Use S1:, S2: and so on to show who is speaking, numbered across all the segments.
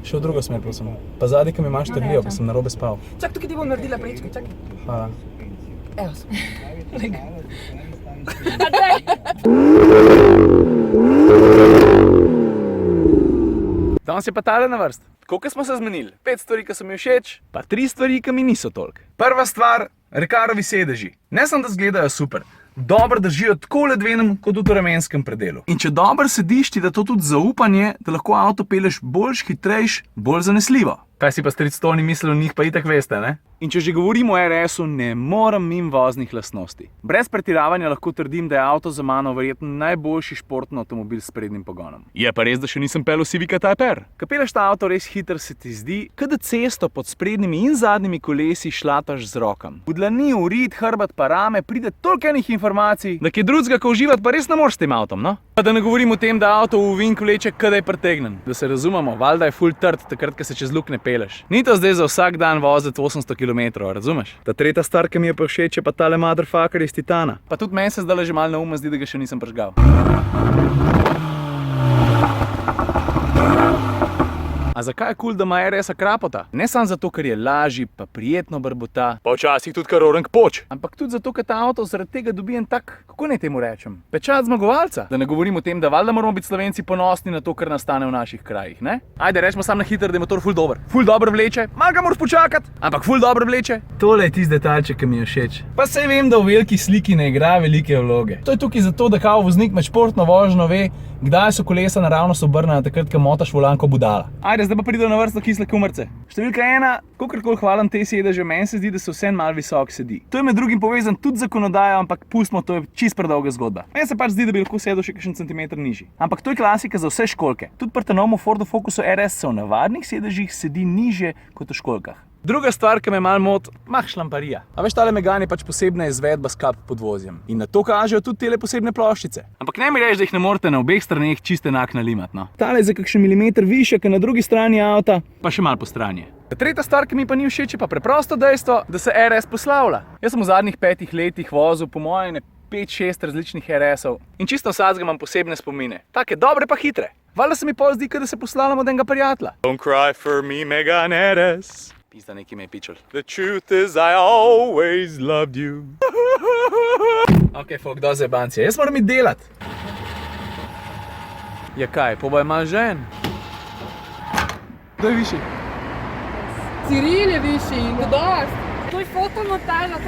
S1: Še v drugo smer, prosim. Pa zadnji, ki mi imaš trdijo, pa sem narobe spal.
S2: Čak, tukaj ti bom naredila prečko, čakaj.
S1: Hvala.
S2: Evo sem.
S1: Danes je pa tale na vrst. Koliko smo se zmenili? 5 stvari, ki so mi všeč, pa 3 stvari, ki mi niso toliko. Prva stvar, Recarovi sedeži. Ne samo, da izgledajo super, dobro držijo tako v ledvenem, kot v ramenskem predelu. In če dobro sediš, ti da to tudi zaupanje, da lahko avto peleš boljš, hitrejš, bolj zanesljivo. Kaj si pa stric Toni mislil o njih, pa itak veste, ne? In če že govorimo o RS-u, ne morem mimo voznih lastnosti. Brez pretiravanja lahko trdim, da je avto za mano verjetno najboljši športni avtomobil s prednjim pogonom. Je pa res, da še nisem pelil Civica Type R. Ko peleš ta avto res hiter, se ti zdi, kot da cesto pod sprednjimi in zadnjimi kolesi šlataš z rokom. V dlani, urit, hrbet pa rame pride toliko enih informacij, da kje drugega, ko uživati, pa res ne moreš s tem avtom, no? Pa da ne govorim o tem, da avto v ovinku leče, kadaj je pretegnen. Da se razumemo, valjda je ful trd, takrat, ko se čez luknje peleš. Ni to zdaj za vsak dan voziti 800 km, razumeš? Ta tretja stvar, ki mi je pa všeč, je pa tale motherfucker iz titana. Pa tudi meni se zdaj že malo neumno zdi, da ga še nisem prižgal. A zakaj je kul, da ima RS-a krapota? Ne samo zato, ker je lažji, pa prijetno brbota, pa včasih tudi kar orenk poč. Ampak tudi zato, ker ta avto zaradi tega dobi en tak, kako naj temu rečem, pečat zmagovalca. Da ne govorim o tem, da valjda moramo biti Slovenci ponosni na to, kar nastane v naših krajih, ne? Ajde, rečemo samo na hiter, da je motor ful dober. Ful dobro vleče, malo ga moraš počakati, ampak ful dobro vleče. Tole je tisti detajlček, ki mi je všeč. Pa saj vem, da v veliki sliki ne igra velike vloge. To je tukaj zato, da kao voznik med športno vožnjo ve, kdaj so kolesa naravnost obrnjena, takrat, ko motaš volan kot budala. Ajde, zdaj pa pridejo na vrsto kisle kumrce. Številka 1, kolikor hvalim te sedeže, meni se zdi, da se vseeno malo visoko sedi. To je med drugim povezan tudi z zakonodajo, ampak pustimo, to je čisto predolga zgodba. Meni se pač zdi, da bi lahko sedel še kakšen centimeter nižji. Ampak to je klasika za vse školjke. Tudi pri novem Fordu Focusu RS se v navadnih sedežih sedi nižje kot v školjkah. Druga stvar, ki me malo moti, šlamparija. A veš, tale Megane je pač posebna izvedba s kap podvozjem. In na to kažejo tudi tele posebne ploščice. Ampak ne mi reči, da jih ne morete na obeh straneh čisto enak nalimati, no. Tale je za kakšen milimeter višja, kot na drugi strani avta, pa še malo postranje. Tretja stvar, ki mi pa ni všeč, je pa preprosto dejstvo, da se RS poslavlja. Jaz sem v zadnjih 5 letih vozil po moje 5-6 različnih RS-ov in čisto vsakega imam posebne spomine. Take dobre pa hitre. Valjda se mi pol zdi, da se poslavljam od enega prijatelja. Don't cry for me, Megane RS. Pizda, neki me je pičal. The truth is I always loved you. Ok, folk, do zebancije. Jaz moram iti delat. Ja kaj, poboj malo žen? Kdo je višji?
S3: Ciril je višji in dost. To je fotomontaža,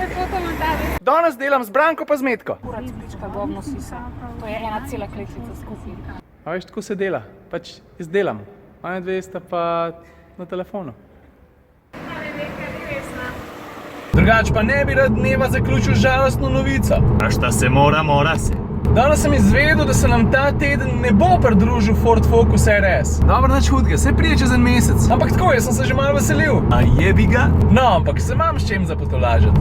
S1: Danes delam z Branko pa z Metko.
S3: Kurac pička, govno sisa. To je ena cela kletvica skupaj.
S1: A veš, tako se dela. Pač jaz delam. Ona dve sta pa na telefonu. Drugač pa ne bi rad dneva zaključil žalostno novico.
S4: A šta se mora, mora se.
S1: Danes sem izvedel, da se nam ta teden ne bo pridružil Ford Focus RS. Dobro, nič hudega, saj pride čez en mesec. Ampak tako, jaz sem se že malo veselil.
S4: A jebi ga?
S1: No, ampak se imam s čem za potolažiti.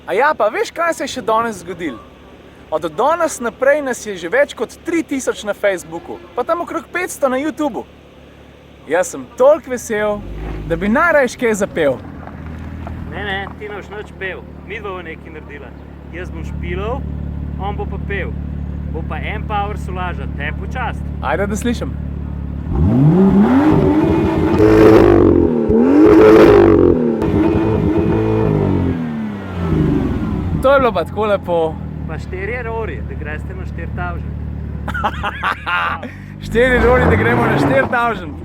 S1: A ja, pa veš, kaj se je še danes zgodilo? Od danes naprej nas je že več kot 3000 na Facebooku, pa tam okrog 500 na YouTubu. Jaz sem toliko vesel, da bi najrajš kaj zapel.
S5: Ne, ti ne boš nič pel. Midva bo nekaj naredila. Jaz bom špilal, on bo pa pel. Bo pa Empower solaža, te počast.
S1: Ajde, da slišim. To je bilo pa tako lepo.
S5: Pa 4 rori, da greste na 4000.
S1: 4 rori, da gremo na 4000.